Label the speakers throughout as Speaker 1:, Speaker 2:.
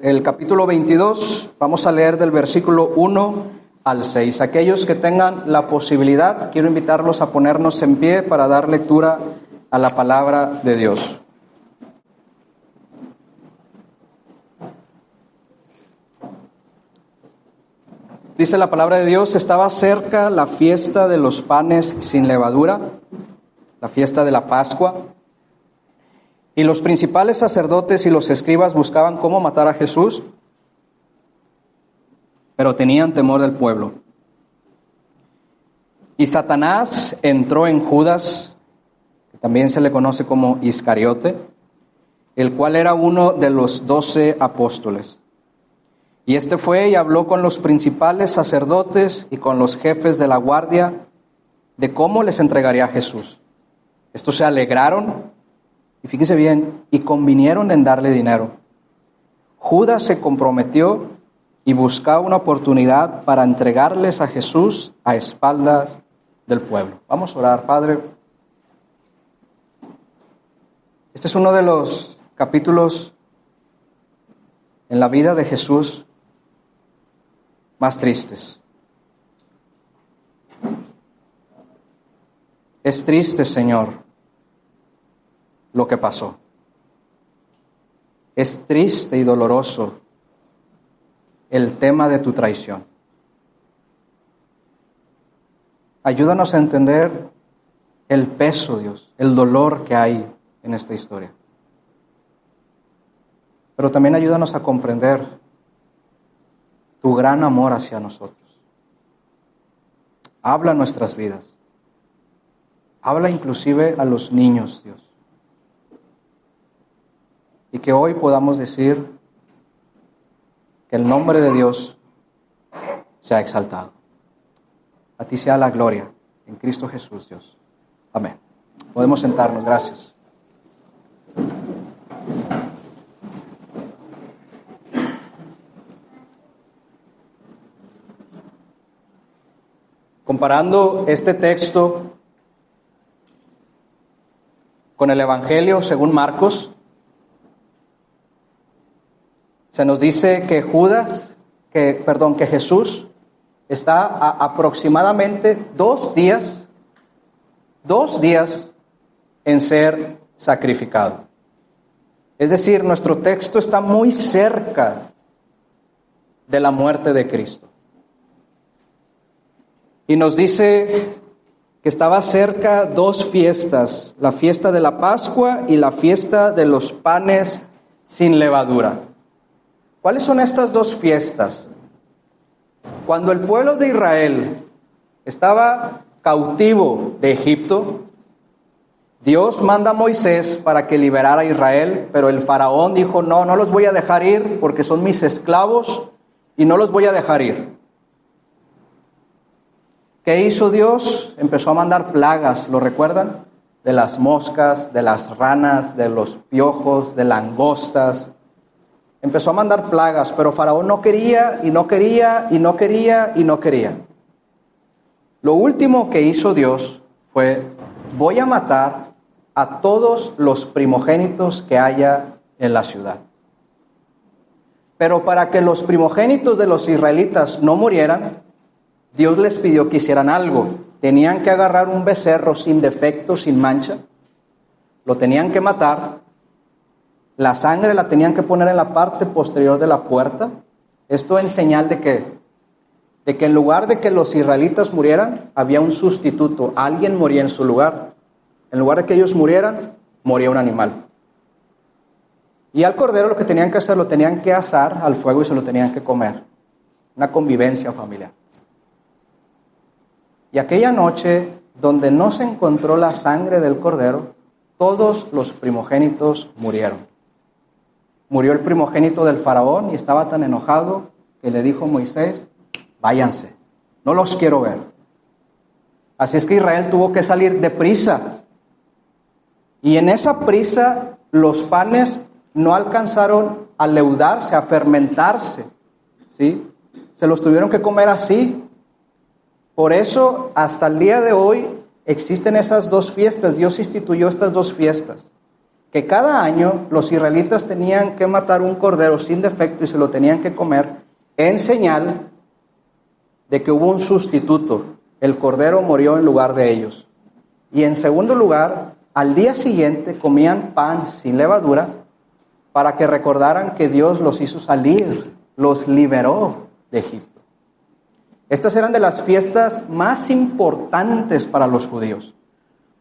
Speaker 1: el capítulo 22, vamos a leer del versículo 1 al 6. Aquellos que tengan la posibilidad, quiero invitarlos a ponernos en pie para dar lectura a la palabra de Dios. Dice la palabra de Dios: estaba cerca la fiesta de los panes sin levadura, la fiesta de la Pascua, y los principales sacerdotes y los escribas buscaban cómo matar a Jesús, pero tenían temor del pueblo. Y Satanás entró en Judas, que también se le conoce como Iscariote, el cual era uno de los 12 apóstoles. Y este fue y habló con los principales sacerdotes y con los jefes de la guardia de cómo les entregaría a Jesús. Estos se alegraron, y fíjense bien, y convinieron en darle dinero. Judas se comprometió y buscaba una oportunidad para entregarles a Jesús a espaldas del pueblo. Vamos a orar. Padre, este es uno de los capítulos en la vida de Jesús más tristes. Es triste, Señor, lo que pasó. Es triste y doloroso el tema de tu traición. Ayúdanos a entender el peso, Dios, el dolor que hay en esta historia. Pero también ayúdanos a comprender tu gran amor hacia nosotros. Habla nuestras vidas. Habla inclusive a los niños, Dios. Y que hoy podamos decir que el nombre de Dios sea exaltado. A ti sea la gloria en Cristo Jesús, Dios. Amén. Podemos sentarnos. Gracias. Comparando este texto con el Evangelio según Marcos, se nos dice que que Jesús está a aproximadamente 2 días en ser sacrificado. Es decir, nuestro texto está muy cerca de la muerte de Cristo. Y nos dice que estaba cerca 2 fiestas, la fiesta de la Pascua y la fiesta de los panes sin levadura. ¿Cuáles son estas 2 fiestas? Cuando el pueblo de Israel estaba cautivo de Egipto, Dios manda a Moisés para que liberara a Israel, pero el faraón dijo: no los voy a dejar ir porque son mis esclavos y no los voy a dejar ir. ¿Qué hizo Dios? Empezó a mandar plagas, ¿lo recuerdan? De las moscas, de las ranas, de los piojos, de langostas. Empezó a mandar plagas, pero Faraón no quería, y no quería, y no quería, y no quería. Lo último que hizo Dios fue: voy a matar a todos los primogénitos que haya en la ciudad. Pero para que los primogénitos de los israelitas no murieran, Dios les pidió que hicieran algo. Tenían que agarrar un becerro sin defecto, sin mancha. Lo tenían que matar. La sangre la tenían que poner en la parte posterior de la puerta. Esto en señal de que en lugar de que los israelitas murieran, había un sustituto. Alguien moría en su lugar. En lugar de que ellos murieran, moría un animal. Y al cordero lo que tenían que hacer, lo tenían que asar al fuego y se lo tenían que comer. Una convivencia familiar. Y aquella noche, donde no se encontró la sangre del cordero, todos los primogénitos murieron. Murió el primogénito del faraón y estaba tan enojado que le dijo a Moisés: váyanse, no los quiero ver. Así es que Israel tuvo que salir deprisa. Y en esa prisa los panes no alcanzaron a leudarse, a fermentarse, ¿sí? Se los tuvieron que comer así. Por eso, hasta el día de hoy, existen esas 2 fiestas. Dios instituyó estas 2 fiestas. que cada año los israelitas tenían que matar un cordero sin defecto y se lo tenían que comer en señal de que hubo un sustituto. El cordero murió en lugar de ellos. Y en segundo lugar, al día siguiente comían pan sin levadura para que recordaran que Dios los hizo salir, los liberó de Egipto. Estas eran de las fiestas más importantes para los judíos.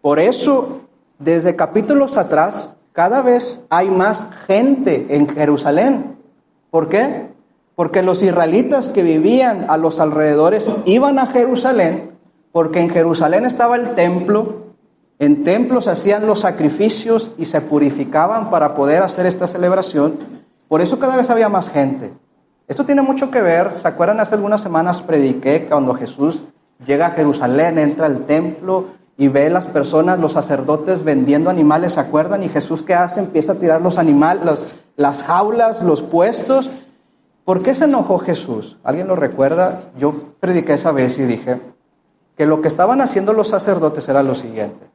Speaker 1: Por eso, desde capítulos atrás, cada vez hay más gente en Jerusalén. ¿Por qué? Porque los israelitas que vivían a los alrededores iban a Jerusalén, porque en Jerusalén estaba el templo, en templos se hacían los sacrificios y se purificaban para poder hacer esta celebración. Por eso cada vez había más gente. Esto tiene mucho que ver, ¿se acuerdan? Hace algunas semanas prediqué cuando Jesús llega a Jerusalén, entra al templo y ve a las personas, los sacerdotes vendiendo animales, ¿se acuerdan? Y Jesús, ¿qué hace? Empieza a tirar los animales, las jaulas, los puestos. ¿Por qué se enojó Jesús? ¿Alguien lo recuerda? Yo prediqué esa vez y dije que lo que estaban haciendo los sacerdotes era lo siguiente.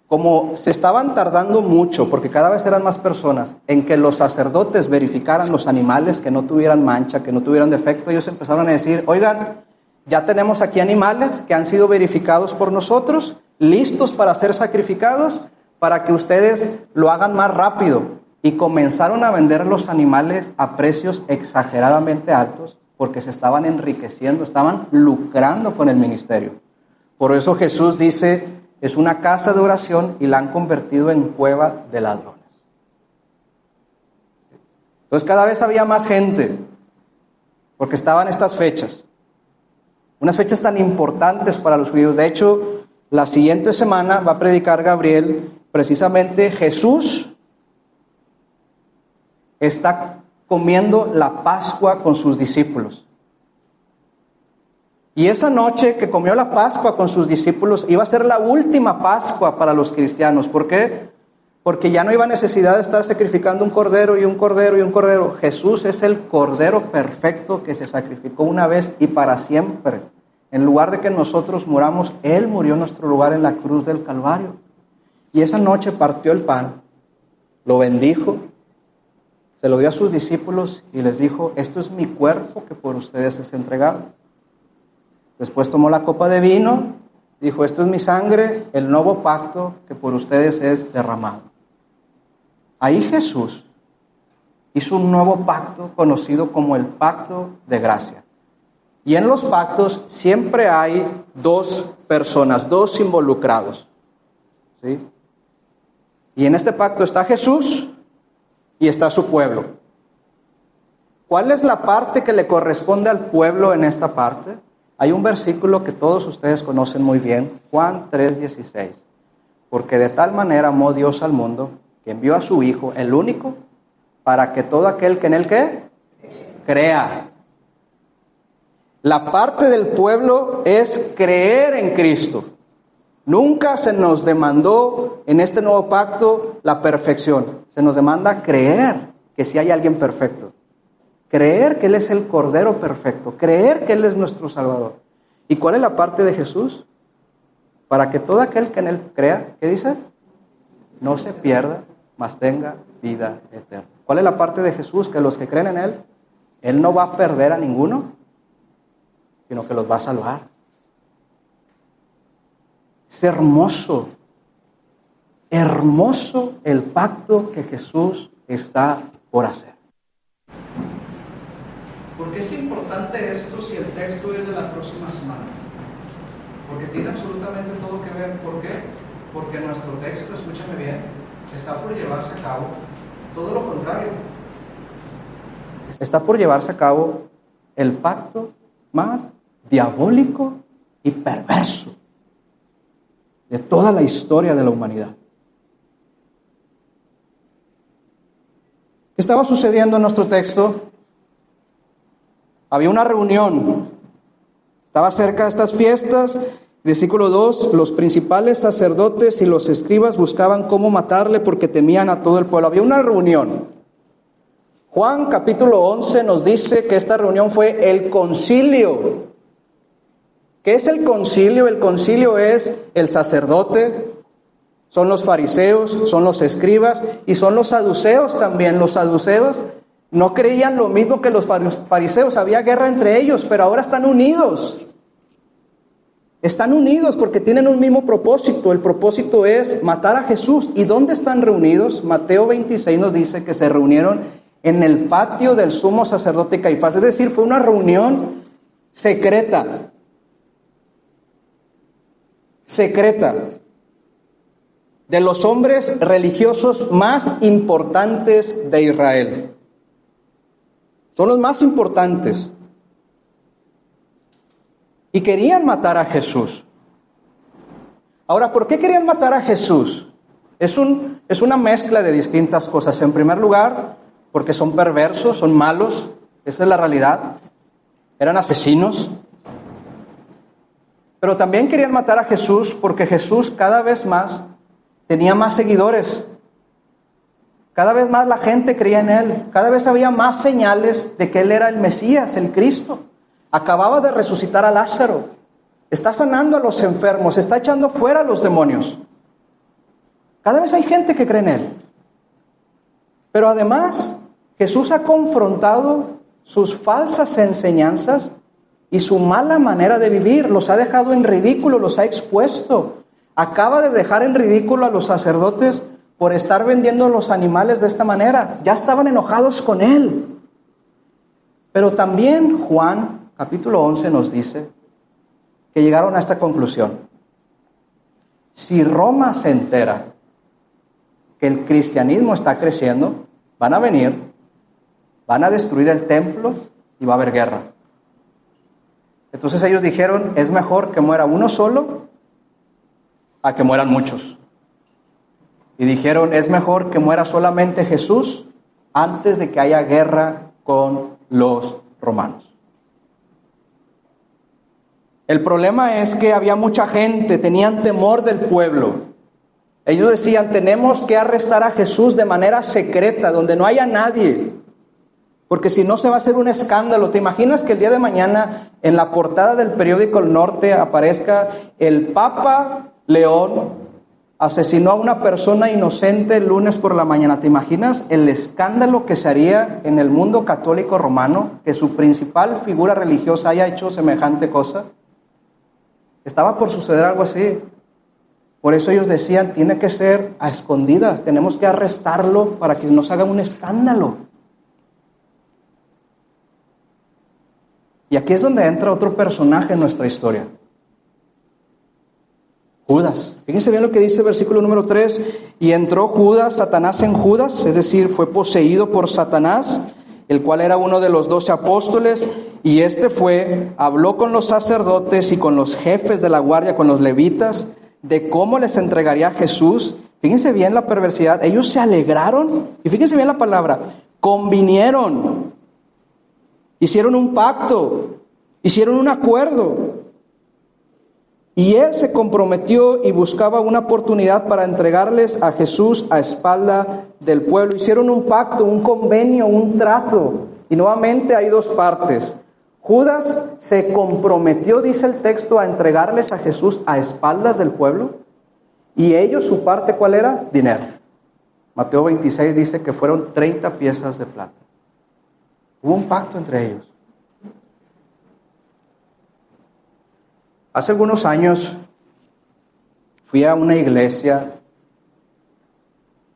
Speaker 1: Como se estaban tardando mucho, porque cada vez eran más personas, en que los sacerdotes verificaran los animales, que no tuvieran mancha, que no tuvieran defecto, ellos empezaron a decir, oigan, ya tenemos aquí animales que han sido verificados por nosotros, listos para ser sacrificados, para que ustedes lo hagan más rápido. Y comenzaron a vender los animales a precios exageradamente altos, porque se estaban enriqueciendo, estaban lucrando con el ministerio. Por eso Jesús dice, es una casa de oración y la han convertido en cueva de ladrones. Entonces cada vez había más gente, porque estaban estas fechas. Unas fechas tan importantes para los judíos. De hecho, la siguiente semana va a predicar Gabriel, precisamente Jesús está comiendo la Pascua con sus discípulos. Y esa noche que comió la Pascua con sus discípulos iba a ser la última Pascua para los cristianos. ¿Por qué? Porque ya no iba necesidad de estar sacrificando un cordero y un cordero y un cordero. Jesús es el cordero perfecto que se sacrificó una vez y para siempre. En lugar de que nosotros muramos, Él murió en nuestro lugar en la cruz del Calvario. Y esa noche partió el pan, lo bendijo, se lo dio a sus discípulos y les dijo, esto es mi cuerpo que por ustedes es entregado. Después tomó la copa de vino, dijo, esto es mi sangre, el nuevo pacto que por ustedes es derramado. Ahí Jesús hizo un nuevo pacto conocido como el pacto de gracia. Y en los pactos siempre hay dos personas, dos involucrados. ¿Sí? Y en este pacto está Jesús y está su pueblo. ¿Cuál es la parte que le corresponde al pueblo en esta parte? Hay un versículo que todos ustedes conocen muy bien, Juan 3:16. Porque de tal manera amó Dios al mundo, que envió a su Hijo, el único, para que todo aquel que en él ¿qué? Crea. La parte del pueblo es creer en Cristo. Nunca se nos demandó en este nuevo pacto la perfección. Se nos demanda creer que sí hay alguien perfecto. Creer que Él es el Cordero perfecto. Creer que Él es nuestro Salvador. ¿Y cuál es la parte de Jesús? Para que todo aquel que en Él crea, ¿qué dice? No se pierda, mas tenga vida eterna. ¿Cuál es la parte de Jesús? Que los que creen en Él, Él no va a perder a ninguno, sino que los va a salvar. Es hermoso, hermoso el pacto que Jesús está por hacer. ¿Por qué es importante esto si el texto es de la próxima semana? Porque tiene absolutamente todo que ver. ¿Por qué? Porque nuestro texto, escúchame bien, está por llevarse a cabo todo lo contrario. Está por llevarse a cabo el pacto más diabólico y perverso de toda la historia de la humanidad. ¿Qué estaba sucediendo en nuestro texto? Había una reunión, estaba cerca de estas fiestas, versículo 2, los principales sacerdotes y los escribas buscaban cómo matarle porque temían a todo el pueblo. Había una reunión. Juan capítulo 11 nos dice que esta reunión fue el concilio. ¿Qué es el concilio? El concilio es el sacerdote, Son los fariseos, son los escribas y son los saduceos también. Los saduceos no creían lo mismo que los fariseos. Había guerra entre ellos, pero ahora están unidos. Están unidos porque tienen un mismo propósito. El propósito es matar a Jesús. ¿Y dónde están reunidos? Mateo 26 nos dice que se reunieron en el patio del sumo sacerdote Caifás. Es decir, fue una reunión secreta. Secreta. De los hombres religiosos más importantes de Israel. Son los más importantes. Y querían matar a Jesús. Ahora, ¿por qué querían matar a Jesús? Es una mezcla de distintas cosas. En primer lugar, porque son perversos, son malos. Esa es la realidad. Eran asesinos. Pero también querían matar a Jesús porque Jesús cada vez más tenía más seguidores. Cada vez más la gente creía en Él. Cada vez había más señales de que Él era el Mesías, el Cristo. Acababa de resucitar a Lázaro. Está sanando a los enfermos. Está echando fuera a los demonios. Cada vez hay gente que cree en Él. Pero además, Jesús ha confrontado sus falsas enseñanzas y su mala manera de vivir. Los ha dejado en ridículo, los ha expuesto. Acaba de dejar en ridículo a los sacerdotes por estar vendiendo los animales de esta manera. Ya estaban enojados con Él. Pero también Juan, capítulo 11, nos dice que llegaron a esta conclusión. Si Roma se entera que el cristianismo está creciendo, van a venir, van a destruir el templo y va a haber guerra. Entonces ellos dijeron, es mejor que muera uno solo a que mueran muchos. Y dijeron, es mejor que muera solamente Jesús antes de que haya guerra con los romanos. El problema es que había mucha gente, tenían temor del pueblo. Ellos decían, tenemos que arrestar a Jesús de manera secreta, donde no haya nadie. Porque si no se va a hacer un escándalo. ¿Te imaginas que el día de mañana en la portada del periódico El Norte aparezca el Papa León asesinó a una persona inocente el lunes por la mañana? ¿Te imaginas el escándalo que se haría en el mundo católico romano que su principal figura religiosa haya hecho semejante cosa? Estaba por suceder algo así. Por eso ellos decían, tiene que ser a escondidas, tenemos que arrestarlo para que no se haga un escándalo. Y aquí es donde entra otro personaje en nuestra historia. Judas. Fíjense bien lo que dice el versículo número 3. Y entró Judas, Satanás en Judas, es decir, fue poseído por Satanás, el cual era uno de los 12 apóstoles, y habló con los sacerdotes y con los jefes de la guardia, con los levitas, de cómo les entregaría a Jesús. Fíjense bien la perversidad. Ellos se alegraron, y fíjense bien la palabra, convinieron, hicieron un pacto, hicieron un acuerdo. Y él se comprometió y buscaba una oportunidad para entregarles a Jesús a espalda del pueblo. Hicieron un pacto, un convenio, un trato. Y nuevamente hay dos partes. Judas se comprometió, dice el texto, a entregarles a Jesús a espaldas del pueblo. Y ellos, su parte, ¿cuál era? Dinero. Mateo 26 dice que fueron 30 piezas de plata. Hubo un pacto entre ellos. Hace algunos años fui a una iglesia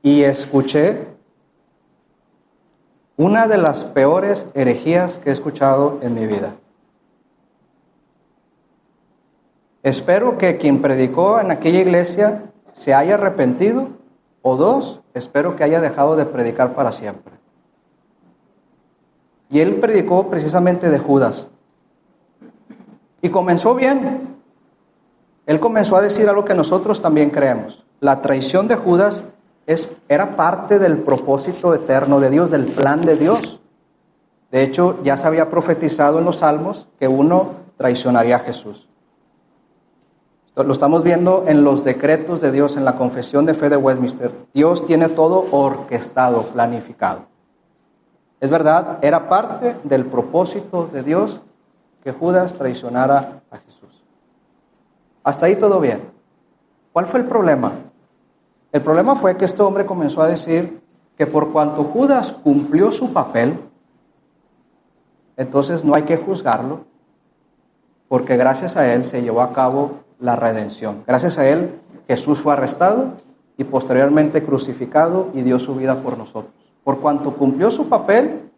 Speaker 1: y escuché una de las peores herejías que he escuchado en mi vida. Espero que quien predicó en aquella iglesia se haya arrepentido, o dos, espero que haya dejado de predicar para siempre. Y él predicó precisamente de Judas. Y comenzó bien. Él comenzó a decir algo que nosotros también creemos. La traición de Judas era parte del propósito eterno de Dios, del plan de Dios. De hecho, ya se había profetizado en los Salmos que uno traicionaría a Jesús. Lo estamos viendo en los decretos de Dios, en la confesión de fe de Westminster. Dios tiene todo orquestado, planificado. Es verdad, era parte del propósito de Dios que Judas traicionara a Jesús. Hasta ahí todo bien. ¿Cuál fue el problema? El problema fue que este hombre comenzó a decir que por cuanto Judas cumplió su papel, entonces no hay que juzgarlo, porque gracias a él se llevó a cabo la redención. Gracias a él Jesús fue arrestado y posteriormente crucificado y dio su vida por nosotros. Por cuanto cumplió su papel,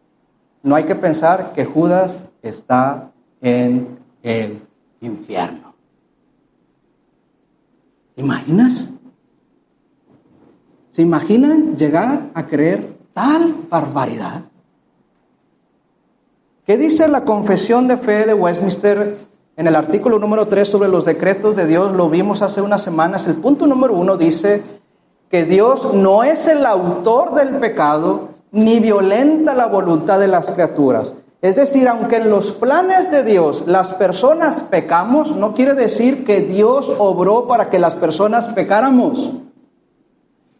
Speaker 1: no hay que pensar que Judas está en el infierno. ¿Te imaginas? ¿Se imaginan llegar a creer tal barbaridad? ¿Qué dice la Confesión de Fe de Westminster en el artículo número 3 sobre los decretos de Dios? Lo vimos hace unas semanas. El punto número 1 dice que Dios no es el autor del pecado ni violenta la voluntad de las criaturas. Es decir, aunque en los planes de Dios las personas pecamos, no quiere decir que Dios obró para que las personas pecáramos.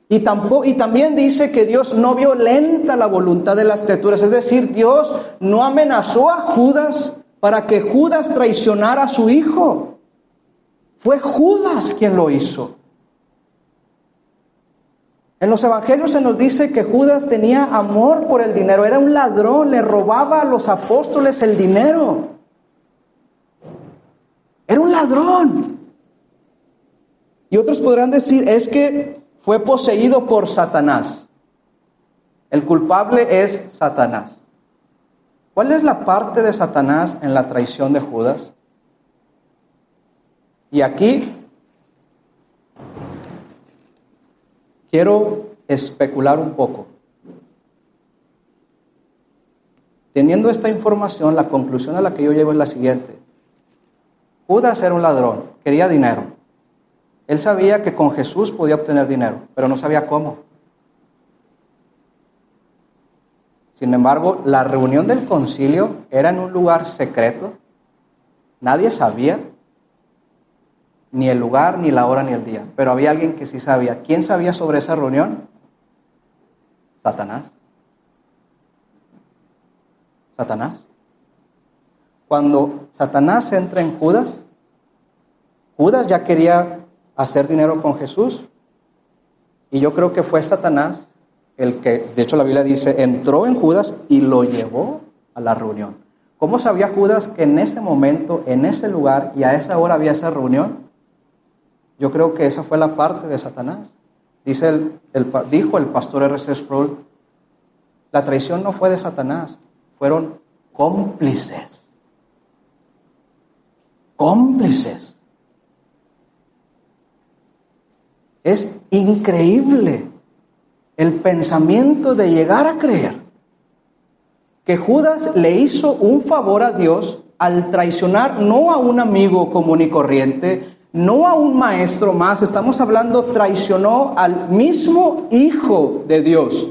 Speaker 1: Y también dice que Dios no violenta la voluntad de las criaturas. Es decir, Dios no amenazó a Judas para que Judas traicionara a su hijo. Fue Judas quien lo hizo. En los evangelios se nos dice que Judas tenía amor por el dinero. Era un ladrón, le robaba a los apóstoles el dinero. Era un ladrón. Y otros podrán decir, es que fue poseído por Satanás. El culpable es Satanás. ¿Cuál es la parte de Satanás en la traición de Judas? Y aquí quiero especular un poco. Teniendo esta información, la conclusión a la que yo llego es la siguiente. Judas era un ladrón, quería dinero. Él sabía que con Jesús podía obtener dinero, pero no sabía cómo. Sin embargo, la reunión del concilio era en un lugar secreto. Nadie sabía ni el lugar, ni la hora, ni el día. Pero había alguien que sí sabía. ¿Quién sabía sobre esa reunión? Satanás. Satanás. Cuando Satanás entra en Judas, Judas ya quería hacer dinero con Jesús. Y yo creo que fue Satanás el que, de hecho la Biblia dice, entró en Judas y lo llevó a la reunión. ¿Cómo sabía Judas que en ese momento, en ese lugar y a esa hora había esa reunión? Yo creo que esa fue la parte de Satanás. Dijo el pastor R.C. Sproul, la traición no fue de Satanás, fueron cómplices. Cómplices. Es increíble el pensamiento de llegar a creer que Judas le hizo un favor a Dios al traicionar no a un amigo común y corriente, no a un maestro más, estamos hablando, traicionó al mismo Hijo de Dios.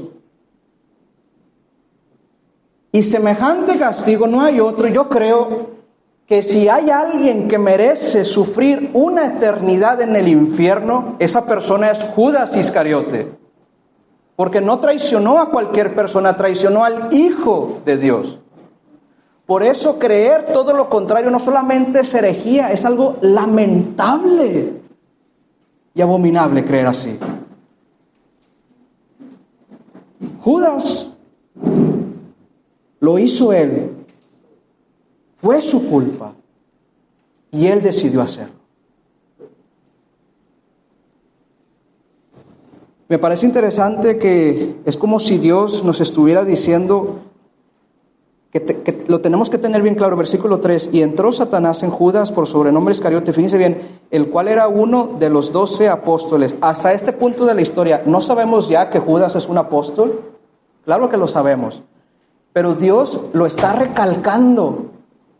Speaker 1: Y semejante castigo no hay otro. Yo creo que si hay alguien que merece sufrir una eternidad en el infierno, esa persona es Judas Iscariote. Porque no traicionó a cualquier persona, traicionó al Hijo de Dios. Por eso creer todo lo contrario no solamente es herejía, es algo lamentable y abominable creer así. Judas lo hizo él, fue su culpa y él decidió hacerlo. Me parece interesante que es como si Dios nos estuviera diciendo que lo tenemos que tener bien claro. Versículo 3, y entró Satanás en Judas por sobrenombre Iscariote, fíjense bien, el cual era uno de los 12 apóstoles. Hasta este punto de la historia, ¿no sabemos ya que Judas es un apóstol? Claro que lo sabemos, pero Dios lo está recalcando.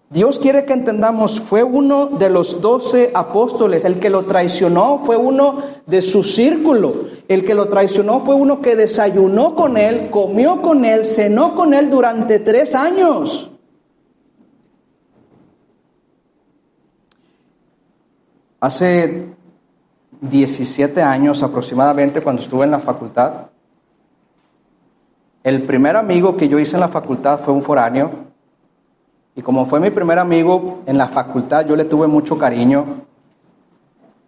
Speaker 1: Dios quiere que entendamos, fue uno de los 12 apóstoles, el que lo traicionó fue uno de su círculo, el que lo traicionó fue uno que desayunó con él, comió con él, cenó con él durante 3 años. Hace 17 años aproximadamente, cuando estuve en la facultad, el primer amigo que yo hice en la facultad fue un foráneo. Y como fue mi primer amigo en la facultad, yo le tuve mucho cariño.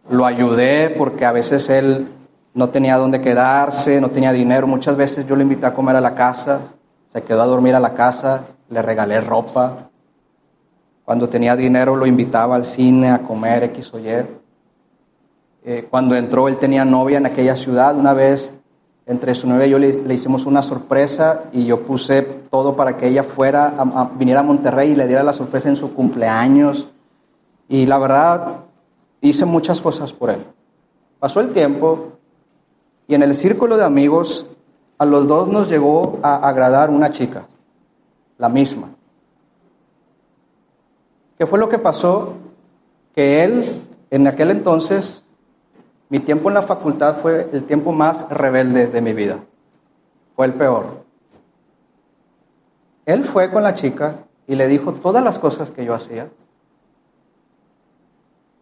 Speaker 1: Lo ayudé porque a veces él no tenía dónde quedarse, no tenía dinero. Muchas veces yo lo invité a comer a la casa, se quedó a dormir a la casa, le regalé ropa. Cuando tenía dinero lo invitaba al cine a comer X o Y. Cuando entró, él tenía novia en aquella ciudad. Una vez, entre su novia y yo le hicimos una sorpresa y yo puse todo para que ella viniera a Monterrey y le diera la sorpresa en su cumpleaños. Y la verdad, hice muchas cosas por él. Pasó el tiempo y en el círculo de amigos a los dos nos llegó a agradar una chica, la misma. ¿Qué fue lo que pasó? Que él, en aquel entonces, mi tiempo en la facultad fue el tiempo más rebelde de mi vida. Fue el peor. Él fue con la chica y le dijo todas las cosas que yo hacía.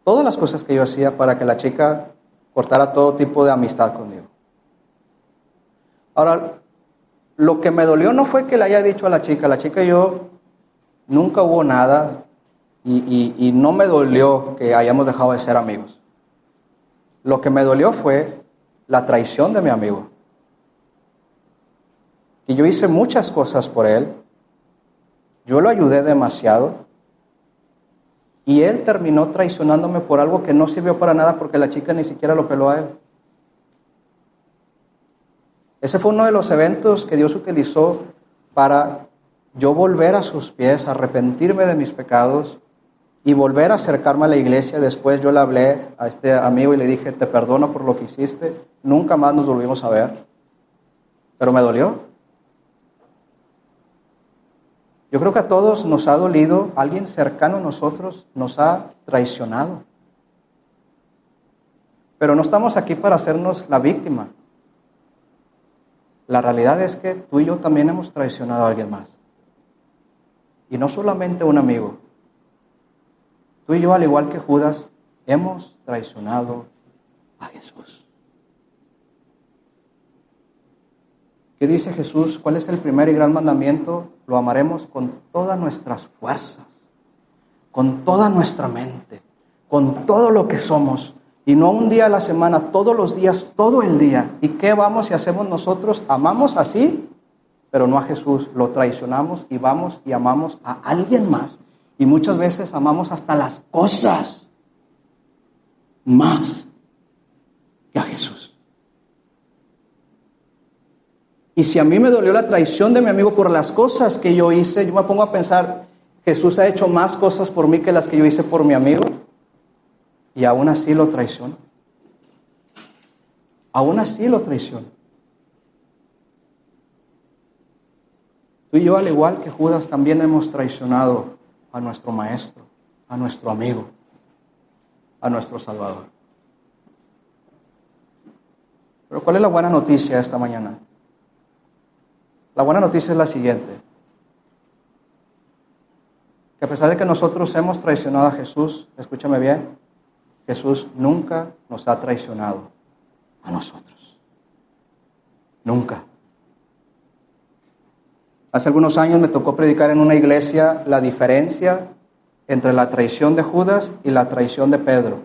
Speaker 1: Todas las cosas que yo hacía para que la chica cortara todo tipo de amistad conmigo. Ahora, lo que me dolió no fue que le haya dicho a la chica y yo nunca hubo nada y no me dolió que hayamos dejado de ser amigos. Lo que me dolió fue la traición de mi amigo. Y yo hice muchas cosas por él, yo lo ayudé demasiado y él terminó traicionándome por algo que no sirvió para nada porque la chica ni siquiera lo peló a él. Ese fue uno de los eventos que Dios utilizó para yo volver a sus pies, arrepentirme de mis pecados y volver a acercarme a la iglesia. Después yo le hablé a este amigo y le dije, te perdono por lo que hiciste, nunca más nos volvimos a ver, pero me dolió. Yo creo que a todos nos ha dolido, alguien cercano a nosotros nos ha traicionado. Pero no estamos aquí para hacernos la víctima. La realidad es que tú y yo también hemos traicionado a alguien más. Y no solamente un amigo. Tú y yo, al igual que Judas, hemos traicionado a Jesús. ¿Qué dice Jesús? ¿Cuál es el primer y gran mandamiento? Lo amaremos con todas nuestras fuerzas, con toda nuestra mente, con todo lo que somos. Y no un día a la semana, todos los días, todo el día. ¿Y qué vamos y hacemos nosotros? Amamos así, pero no a Jesús. Lo traicionamos y vamos y amamos a alguien más. Y muchas veces amamos hasta las cosas más que a Jesús. Y si a mí me dolió la traición de mi amigo por las cosas que yo hice, yo me pongo a pensar, Jesús ha hecho más cosas por mí que las que yo hice por mi amigo. Y aún así lo traiciono. Aún así lo traiciono. Tú y yo, al igual que Judas, también hemos traicionado a nuestro maestro, a nuestro amigo, a nuestro Salvador. Pero ¿cuál es la buena noticia esta mañana? La buena noticia es la siguiente. Que a pesar de que nosotros hemos traicionado a Jesús, escúchame bien, Jesús nunca nos ha traicionado a nosotros. Nunca. Hace algunos años me tocó predicar en una iglesia la diferencia entre la traición de Judas y la traición de Pedro.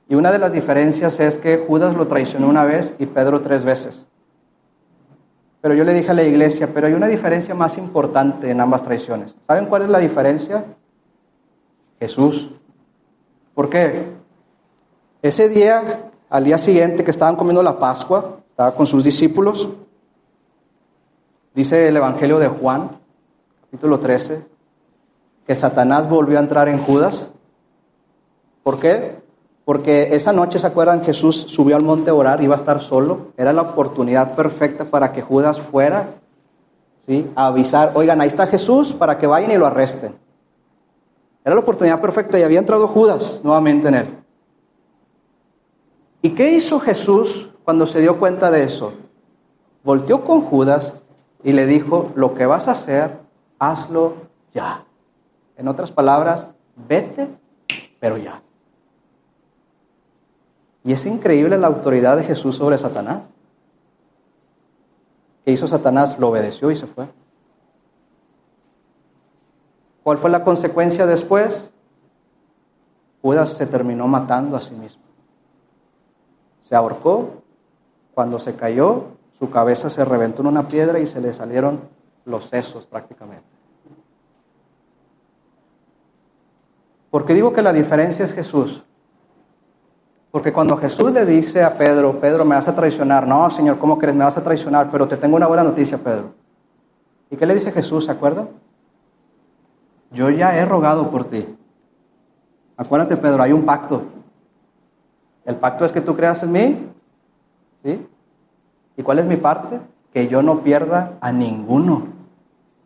Speaker 1: Y una de las diferencias es que Judas lo traicionó una vez y Pedro 3 veces. Pero yo le dije a la iglesia, pero hay una diferencia más importante en ambas traiciones. ¿Saben cuál es la diferencia? Jesús. ¿Por qué? Ese día, al día siguiente que estaban comiendo la Pascua, estaba con sus discípulos, dice el Evangelio de Juan, capítulo 13, que Satanás volvió a entrar en Judas. ¿Por qué? Porque esa noche, ¿se acuerdan? Jesús subió al monte a orar, iba a estar solo. Era la oportunidad perfecta para que Judas fuera, ¿sí?, a avisar, oigan, ahí está Jesús, para que vayan y lo arresten. Era la oportunidad perfecta y había entrado Judas nuevamente en él. ¿Y qué hizo Jesús cuando se dio cuenta de eso? Volteó con Judas y le dijo, lo que vas a hacer, hazlo ya. En otras palabras, vete, pero ya. Y es increíble la autoridad de Jesús sobre Satanás. ¿Qué hizo Satanás? Lo obedeció y se fue. ¿Cuál fue la consecuencia después? Judas se terminó matando a sí mismo. Se ahorcó, cuando se cayó, su cabeza se reventó en una piedra y se le salieron los sesos prácticamente. ¿Por qué digo que la diferencia es Jesús? Porque cuando Jesús le dice a Pedro, Pedro, me vas a traicionar. No, Señor, ¿cómo crees? Me vas a traicionar, pero te tengo una buena noticia, Pedro. ¿Y qué le dice Jesús? ¿Se acuerdan? Yo ya he rogado por ti. Acuérdate, Pedro, hay un pacto. El pacto es que tú creas en mí, ¿sí? ¿Y cuál es mi parte? Que yo no pierda a ninguno.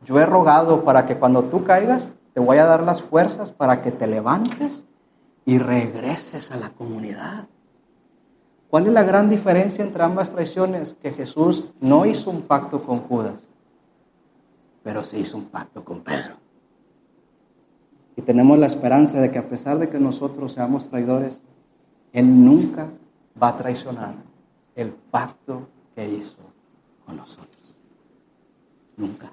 Speaker 1: Yo he rogado para que cuando tú caigas, te voy a dar las fuerzas para que te levantes y regreses a la comunidad. ¿Cuál es la gran diferencia entre ambas traiciones? Que Jesús no hizo un pacto con Judas, pero sí hizo un pacto con Pedro. Y tenemos la esperanza de que a pesar de que nosotros seamos traidores, Él nunca va a traicionar el pacto que hizo con nosotros. Nunca.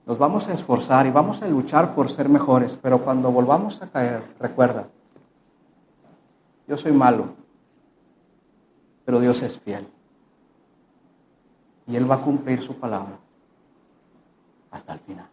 Speaker 1: Nos vamos a esforzar y vamos a luchar por ser mejores, pero cuando volvamos a caer, recuerda, yo soy malo, pero Dios es fiel. Y Él va a cumplir su palabra hasta el final.